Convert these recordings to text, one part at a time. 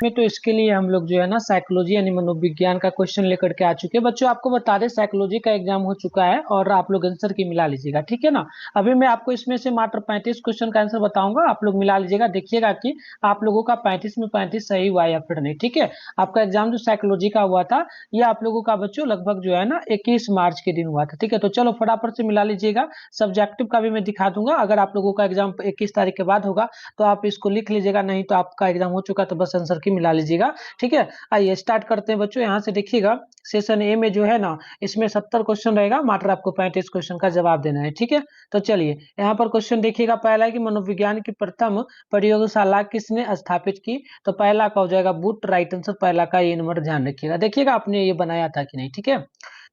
में तो इसके लिए हम लोग जो है ना साइकोलॉजी यानी मनोविज्ञान का क्वेश्चन लेकर के आ चुके हैं। बच्चों आपको बता दें साइकोलॉजी का एग्जाम हो चुका है और आप लोग आंसर की मिला लीजिएगा, ठीक है ना। अभी मैं आपको इसमें से मात्र 35 क्वेश्चन का आंसर बताऊंगा, आप लोग मिला लीजिएगा, देखिएगा कि आप लोगों का 35 में 35 सही हुआ या फिर नहीं, ठीक है। आपका एग्जाम जो साइकोलॉजी का हुआ था ये आप लोगों का बच्चों लगभग जो है ना 21 मार्च के दिन हुआ था, ठीक है। तो चलो फटाफट से मिला लीजिएगा। सब्जेक्टिव का भी मैं दिखा दूंगा, अगर आप लोगों का एग्जाम 21 तारीख के बाद होगा तो आप इसको लिख लीजिएगा, नहीं तो आपका एग्जाम हो चुका तो बस आंसर की मिला लीजिएगा, ठीक है। आइए स्टार्ट करते हैं बच्चों। यहाँ से देखिएगा सेशन ए में जो है ना इसमें 70 क्वेश्चन रहेगा, मात्र आपको 35 क्वेश्चन का जवाब देना है, ठीक है। तो चलिए यहाँ पर क्वेश्चन देखिएगा, पहला है कि मनोविज्ञान की प्रथम प्रयोगशाला किसने स्थापित की। तो पहला का हो जाएगा बूट, राइट आंसर पहला का, ये नंबर ध्यान रखिएगा, देखिएगा आपने ये बनाया था कि नहीं, ठीक है।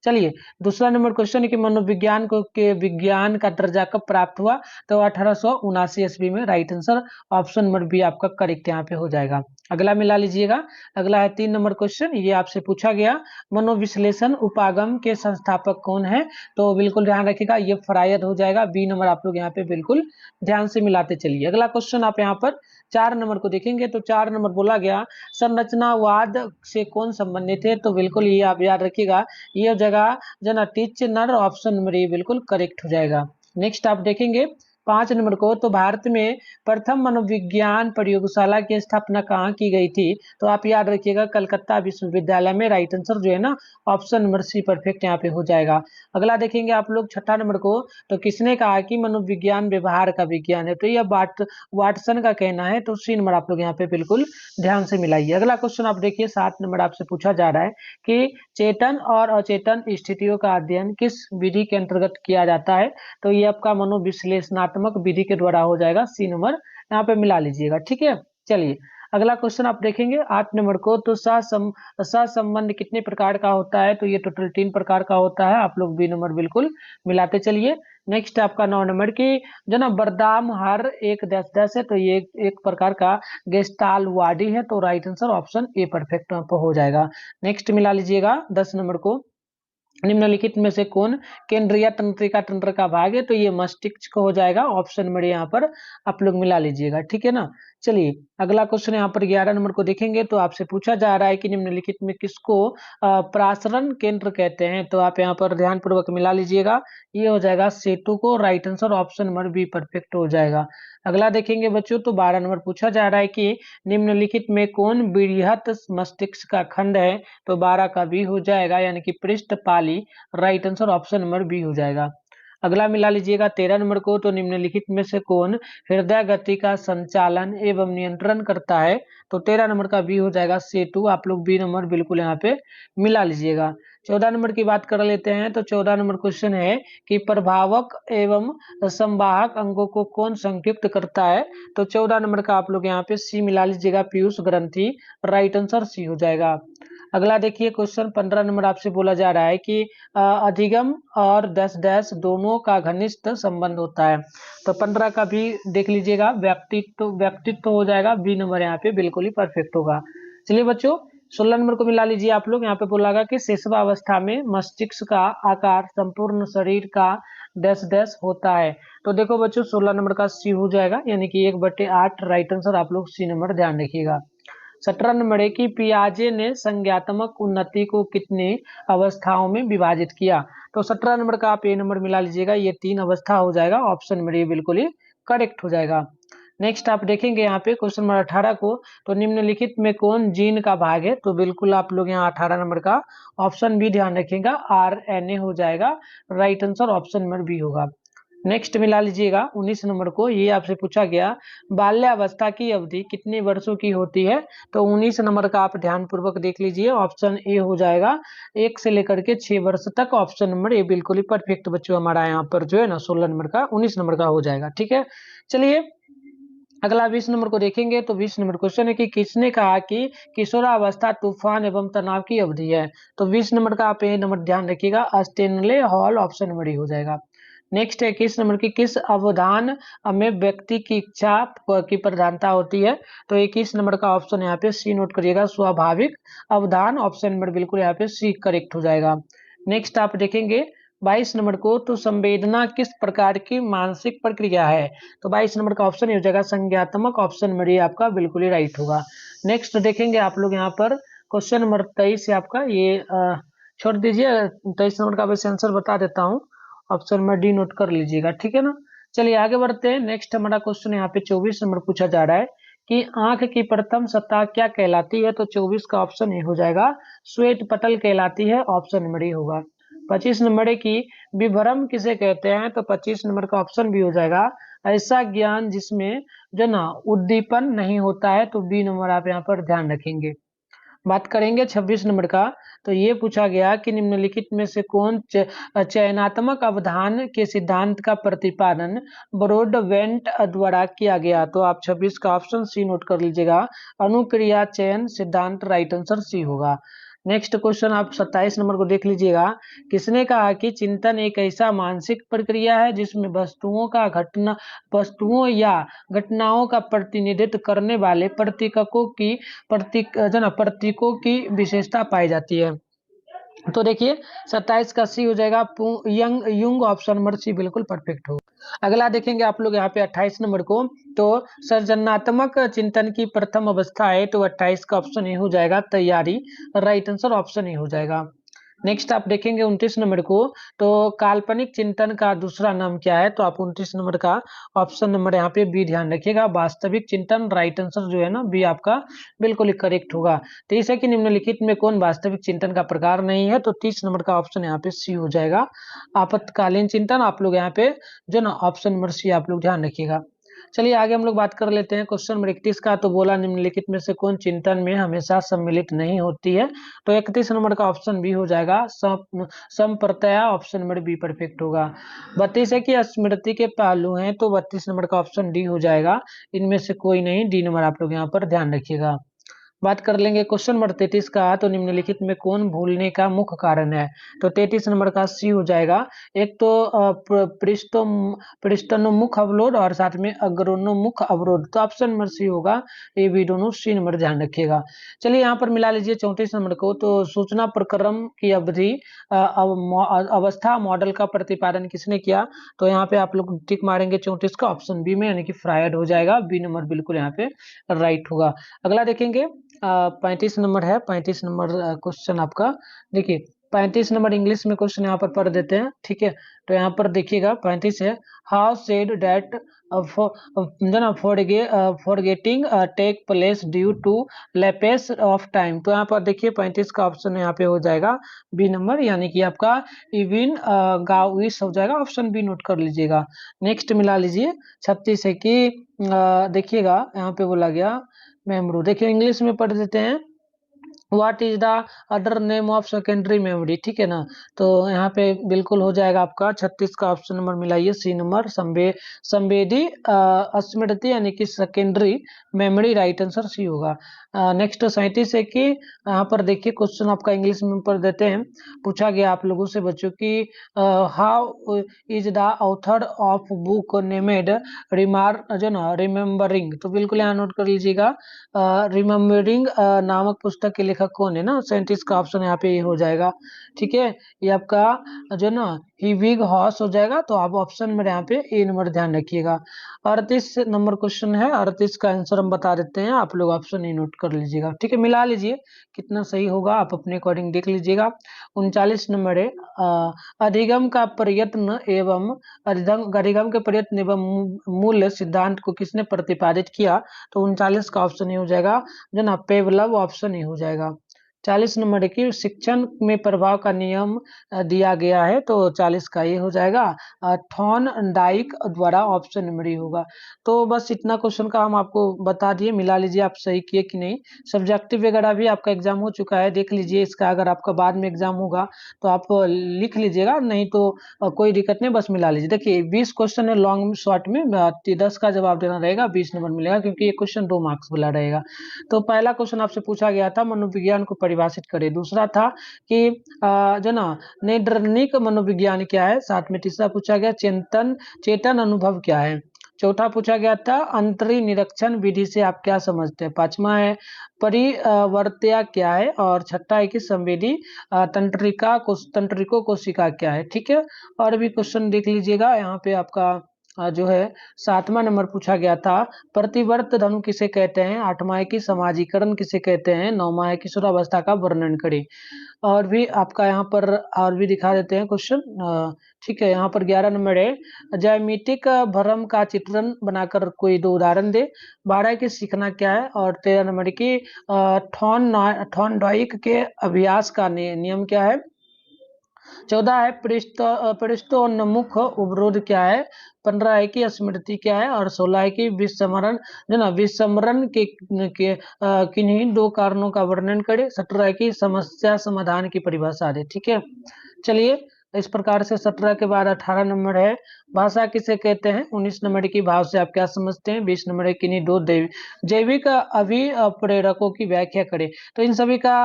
चलिए दूसरा नंबर क्वेश्चन है कि मनोविज्ञान को के विज्ञान का दर्जा कब प्राप्त हुआ। तो 1879 ईस्वी में, right answer option number B आपका करेक्ट यहाँ पे हो जाएगा। अगला मिला लीजिएगा। अगला है 3 नंबर क्वेश्चन, ये आपसे पूछा गया मनोविश्लेषण उपागम के संस्थापक कौन है। तो बिल्कुल ध्यान रखिएगा ये फ्रायद हो जाएगा, बी नंबर आप लोग यहाँ पे बिल्कुल ध्यान से मिलाते चलिए। अगला क्वेश्चन आप यहाँ पर 4 नंबर को देखेंगे तो 4 नंबर बोला गया संरचनावाद से कौन संबंधित है। तो बिल्कुल ये आप याद रखिएगा, ये जगह जना टीचनर ऑप्शन नंबर ये बिल्कुल करेक्ट हो जाएगा। नेक्स्ट आप देखेंगे 5 नंबर को, तो भारत में प्रथम मनोविज्ञान प्रयोगशाला की स्थापना कहाँ की गई थी। तो आप याद रखिएगा कलकत्ता विश्वविद्यालय में, राइट आंसर जो है ना ऑप्शन नंबर सी परफेक्ट यहाँ पे हो जाएगा। अगला देखेंगे आप लोग 6 नंबर को, तो किसने कहा कि मनोविज्ञान व्यवहार का विज्ञान है। तो यह वाटसन का कहना है, तो सी नंबर आप लोग यहाँ पे बिल्कुल ध्यान से मिलाइए। अगला क्वेश्चन आप देखिए 7 नंबर आपसे पूछा जा रहा है कि चेतन और अचेतन स्थितियों का अध्ययन किस विधि के अंतर्गत किया जाता है। तो ये आपका मनोविश्लेषणात्मक विधि के द्वारा हो जाएगा, सी नंबर यहाँ पे मिला लीजिएगा, ठीक है। चलिए अगला क्वेश्चन आप देखेंगे 8 नंबर को, तो सहसंबंध कितने प्रकार का होता है। तो ये टोटल 3 प्रकार का होता है, आप लोग बी नंबर बिल्कुल मिलाते चलिए। नेक्स्ट आपका 9 नंबर की जो ना बरदाम हर एक दस दस है, तो ये एक प्रकार का गेस्टालवाडी है, तो right answer option a perfect हो जाएगा। नेक्स्ट मिला लीजिएगा 10 नंबर को, निम्नलिखित में से कौन केंद्रीय तंत्रिका तंत्र का भाग है। तो ये मस्तिष्क हो जाएगा, ऑप्शन नंबर यहाँ पर आप लोग मिला लीजिएगा, ठीक है ना। चलिए अगला क्वेश्चन यहाँ पर 11 नंबर को देखेंगे, तो आपसे पूछा जा रहा है कि निम्नलिखित में किसको प्रासरण केंद्र कहते हैं। तो आप यहाँ पर ध्यान पूर्वक मिला लीजिएगा, ये हो जाएगा सेतु को, right answer option number be perfect हो जाएगा। अगला देखेंगे बच्चों, तो 12 नंबर पूछा जा रहा है कि निम्नलिखित में कौन बृहत मस्तिष्क का खंड है। तो 12 का बी हो जाएगा, यानी कि पृष्ठपाली, right answer option number B हो जाएगा। अगला मिला लीजिएगा 13 नंबर को, तो निम्नलिखित में से कौन हृदय गति का संचालन एवं नियंत्रण करता है। तो 13 नंबर का बी हो जाएगा सेतु, आप लोग बी नंबर बिल्कुल यहाँ पे मिला लीजिएगा। 14 नंबर की बात कर लेते हैं, तो 14 नंबर क्वेश्चन है कि प्रभावक एवं संवाहक अंगों को कौन संयुक्त करता है। तो 14 नंबर का आप लोग यहाँ पे सी मिला लीजिएगा, पीयूष ग्रंथि, राइट आंसर सी हो जाएगा। अगला देखिए क्वेश्चन 15 नंबर आपसे बोला जा रहा है कि अधिगम और दस डैश दोनों का घनिष्ठ संबंध होता है। तो 15 का भी देख लीजिएगा, व्यक्तित्व हो जाएगा, बी नंबर यहाँ पे बिल्कुल ही परफेक्ट होगा। चलिए बच्चों 16 नंबर को मिला लीजिए आप लोग, यहाँ पे बोला गया कि शेषवावस्था में मस्तिष्क का आकार संपूर्ण शरीर का डैश डैश होता है। तो देखो बच्चों 16 नंबर का सी हो जाएगा, यानी कि 1/8, राइट आंसर आप लोग सी नंबर ध्यान रखिएगा। 17 नंबर है कि पियाजे ने संज्ञात्मक उन्नति को कितनी अवस्थाओं में विभाजित किया। तो 17 नंबर का आप ए नंबर मिला लीजिएगा, ये 3 अवस्था हो जाएगा, ऑप्शन नंबर ये बिल्कुल ही करेक्ट हो जाएगा। नेक्स्ट आप देखेंगे यहाँ पे क्वेश्चन नंबर 18 को, तो निम्नलिखित में कौन जीन का भाग है। तो बिल्कुल आप लोग यहाँ 18 नंबर का ऑप्शन बी ध्यान रखिएगा, RNA हो जाएगा, right answer option number B होगा। नेक्स्ट मिला लीजिएगा 19 नंबर को, ये आपसे पूछा गया बाल्यावस्था की अवधि कितने वर्षों की होती है। तो 19 नंबर का आप ध्यान पूर्वक देख लीजिए, ऑप्शन ए हो जाएगा 1 से लेकर के 6 वर्ष तक, ऑप्शन नंबर ए बिल्कुल ही परफेक्ट बच्चों हमारा यहाँ पर जो है ना 16 नंबर का 19 नंबर का हो जाएगा, ठीक है। चलिए अगला 20 नंबर को देखेंगे, तो 20 नंबर क्वेश्चन है कि किसने कहा कि किशोरावस्था तूफान एवं तनाव की अवधि है। तो 20 नंबर का आप ये नंबर ध्यान रखिएगा, स्टेनले हॉल, ऑप्शन नंबर ही हो जाएगा। नेक्स्ट है किस नंबर की किस अवधान में व्यक्ति की इच्छा की प्रधानता होती है। तो 21 नंबर का ऑप्शन यहाँ पे सी नोट करिएगा, स्वाभाविक अवधान, ऑप्शन नंबर बिल्कुल यहाँ पे सी करेक्ट हो जाएगा। नेक्स्ट आप देखेंगे 22 नंबर को, तो संवेदना किस प्रकार की मानसिक प्रक्रिया है? तो 22 नंबर का ऑप्शन हो जाएगा संज्ञात्मक। ऑप्शन नंबर ये आपका बिल्कुल ही राइट होगा। नेक्स्ट देखेंगे आप लोग यहाँ पर क्वेश्चन नंबर 23 है आपका, ये छोड़ दीजिए, 23 नंबर का वैसे आंसर बता देता हूँ। ऑप्शन में डी नोट कर लीजिएगा, ठीक है ना। चलिए आगे बढ़ते हैं। नेक्स्ट हमारा क्वेश्चन यहाँ पे 24 नंबर पूछा जा रहा है कि आंख की प्रथम सतह क्या कहलाती है? तो 24 का ऑप्शन ये हो जाएगा श्वेत पटल कहलाती है। ऑप्शन नंबर ये होगा। 25 नंबर की विभ्रम किसे कहते हैं? तो 25 नंबर का ऑप्शन भी हो जाएगा ऐसा ज्ञान जिसमें जो ना उद्दीपन नहीं होता है। तो बी नंबर आप यहाँ पर ध्यान रखेंगे। बात करेंगे 26 नंबर का, तो ये पूछा गया कि निम्नलिखित में से कौन चयनात्मक अवधान के सिद्धांत का प्रतिपादन ब्रॉडबेंट द्वारा किया गया? तो आप 26 का ऑप्शन सी नोट कर लीजिएगा, अनुक्रिया चयन सिद्धांत। राइट आंसर सी होगा। नेक्स्ट क्वेश्चन आप 27 नंबर को देख लीजिएगा। किसने कहा कि चिंतन एक ऐसा मानसिक प्रक्रिया है जिसमें वस्तुओं या घटनाओं का प्रतिनिधित्व करने वाले प्रतीकों की विशेषता पाई जाती है? तो देखिए 27 का सी हो जाएगा युंग। ऑप्शन नंबर सी बिल्कुल परफेक्ट हो। अगला देखेंगे आप लोग यहाँ पे 28 नंबर को, तो सृजनात्मक चिंतन की प्रथम अवस्था है। तो 28 का ऑप्शन ये हो जाएगा तैयारी। राइट आंसर ऑप्शन ये हो जाएगा। नेक्स्ट आप देखेंगे 29 नंबर को, तो काल्पनिक चिंतन का दूसरा नाम क्या है? तो आप 29 नंबर का ऑप्शन नंबर यहाँ पे बी ध्यान रखिएगा, वास्तविक चिंतन। राइट आंसर जो है ना बी आपका बिल्कुल ही करेक्ट होगा। 30 है कि निम्नलिखित में कौन वास्तविक चिंतन का प्रकार नहीं है? तो 30 नंबर का ऑप्शन यहाँ पे सी हो जाएगा, आपातकालीन चिंतन। आप लोग यहाँ पे जो ना ऑप्शन नंबर सी आप लोग ध्यान रखिएगा। चलिए आगे हम लोग बात कर लेते हैं क्वेश्चन नंबर 31 का, तो बोला निम्नलिखित में से कौन चिंतन में हमेशा सम्मिलित नहीं होती है? तो 31 नंबर का ऑप्शन बी हो जाएगा संप्रतया। ऑप्शन नंबर बी परफेक्ट होगा। 32 है कि स्मृति के पहलू हैं। तो 32 नंबर का ऑप्शन डी हो जाएगा, इनमें से कोई नहीं। डी नंबर आप लोग यहाँ पर ध्यान रखिएगा। बात कर लेंगे क्वेश्चन नंबर 33 का, तो निम्नलिखित में कौन भूलने का मुख्य कारण है? तो 33 नंबर का सी हो जाएगा। एक तो पृष्ठोन्मुख अवरोध और साथ में अग्रोन्मुख अवरोध। तो ऑप्शन नंबर सी होगा, ये भी दोनों सी नंबर ध्यान रखिएगा। चलिए यहाँ पर मिला लीजिए 34 नंबर को, तो सूचना प्रक्रम की अवधि अवस्था मॉडल का प्रतिपादन किसने किया? तो यहाँ पे आप लोग टिक मारेंगे 34 का ऑप्शन बी में, यानी कि फ्रायड हो जाएगा। बी नंबर बिल्कुल यहाँ पे राइट होगा। अगला देखेंगे 35 नंबर है। 35 नंबर क्वेश्चन आपका देखिए, 35 नंबर इंग्लिश में क्वेश्चन यहाँ पर पढ़ देते हैं, ठीक है। तो यहाँ पर देखिएगा 35 है, how said that forgetting take place due to lapse of time? तो यहाँ पर देखिए 35 का ऑप्शन यहाँ पे हो जाएगा बी नंबर, यानी कि आपका इविन गाविस हो जाएगा। ऑप्शन बी नोट कर लीजिएगा। नेक्स्ट मिला लीजिए 36 है कि देखिएगा यहाँ पे बोला गया मेमोरी। देखिए इंग्लिश में पढ़ देते हैं, what is the other name of secondary memory, ठीक है ना। तो यहाँ पे बिल्कुल हो जाएगा आपका 36 का ऑप्शन नंबर मिलाइए सी नंबर, संवेदी स्मृति, यानी कि secondary memory. Right answer C होगा। नेक्स्ट 37 है कि यहाँ पर देखिए क्वेश्चन आपका इंग्लिश में पढ़ देते हैं। पूछा गया आप लोगों से बच्चों की how is the author of book named रिमार जो ना रिमेम्बरिंग? तो बिल्कुल यहाँ नोट कर लीजिएगा, रिमेम्बरिंग नामक पुस्तक के लेखक कौन है ना। 37 का ऑप्शन यहाँ पे ये हो जाएगा, ठीक है। ये आपका जो ना हिविग हॉस हो जाएगा। तो आप ऑप्शन में यहाँ पे ए नंबर ध्यान रखिएगा। 38 नंबर क्वेश्चन है, 38 का आंसर हम बता देते हैं, आप लोग ऑप्शन ए नोट कर लीजिएगा, ठीक है। मिला लीजिए कितना सही होगा, आप अपने अकॉर्डिंग देख लीजिएगा। 39 नंबर है, अधिगम का प्रयत्न एवं अधिगम के प्रयत्न एवं मूल सिद्धांत को किसने प्रतिपादित किया? तो 39 का ऑप्शन ये हो जाएगा जो ना पेवलव। ऑप्शन ये हो जाएगा। 40 नंबर की शिक्षण में प्रभाव का नियम दिया गया है। तो 40 का ये हो जाएगा थॉर्न डाइक द्वारा। ऑप्शन नंबर ये होगा। तो बस इतना क्वेश्चन का हम आपको बता दिए, मिला लीजिए आप सही किए कि नहीं। सब्जेक्टिव वगैरह भी आपका एग्जाम हो चुका है, देख लीजिए इसका। अगर आपका बाद में एग्जाम होगा तो आप लिख लीजिएगा, नहीं तो कोई दिक्कत नहीं, बस मिला लीजिए। देखिए 20 क्वेश्चन है लॉन्ग शॉर्ट में, 10 का जवाब देना रहेगा, 20 नंबर मिलेगा, क्योंकि ये क्वेश्चन 2 मार्क्स वाला रहेगा। तो पहला क्वेश्चन आपसे पूछा गया था मनोविज्ञान को परिभाषित करें। दूसरा था कि जो ना नैदानिक मनोविज्ञान क्या है। साथ में तीसरा पूछा गया चेतन अनुभव क्या है। चौथा पूछा गया था अंतरी निरीक्षण विधि से आप क्या समझते हैं। पांचवा है परिवर्त्या क्या है, और छठा है कि संवेदी तंत्रिको कोशिका क्या है। ठीक है, और भी क्वेश्चन देख लीजिएगा यहाँ पे आपका जो है 7वां नंबर पूछा गया था प्रतिवर्त धनु किसे कहते हैं। 8वां है कि समाजीकरण किसे कहते हैं। 9वां है किशोरावस्था का वर्णन करें। और भी आपका यहाँ पर और भी दिखा देते हैं क्वेश्चन। ठीक है, यहाँ पर 11 नंबर है ज्यामितिक भ्रम का चित्रण बनाकर कोई दो उदाहरण दे। 12 की सीखना क्या है, और 13 नंबर की थॉर्नडाइक के अभ्यास का नियम क्या है। 14 है पृष्ठोन्मुख उपरोध क्या है। 15 है कि स्मृति क्या है, और 16 है कि विस्मरण जो ना विस्मरण के किन्हीं दो कारणों का वर्णन करे। 17 है कि समस्या समाधान की परिभाषा दे। ठीक है, चलिए इस प्रकार से 17 के बाद 18 नंबर है भाषा किसे कहते हैं। 19 नंबर की भाव से आप क्या समझते हैं। 20 नंबर है किन्हीं दो जैविक अभिप्रेरकों की व्याख्या करें। तो इन सभी का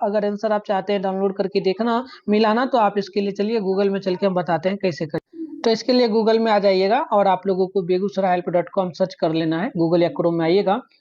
अगर आंसर आप चाहते हैं डाउनलोड करके देखना मिलाना, तो आप इसके लिए चलिए गूगल में चल के हम बताते हैं कैसे करें। तो इसके लिए गूगल में आ जाइएगा और आप लोगों को बेगूसराय हेल्प.com सर्च कर लेना है। गूगल या क्रोम में आइएगा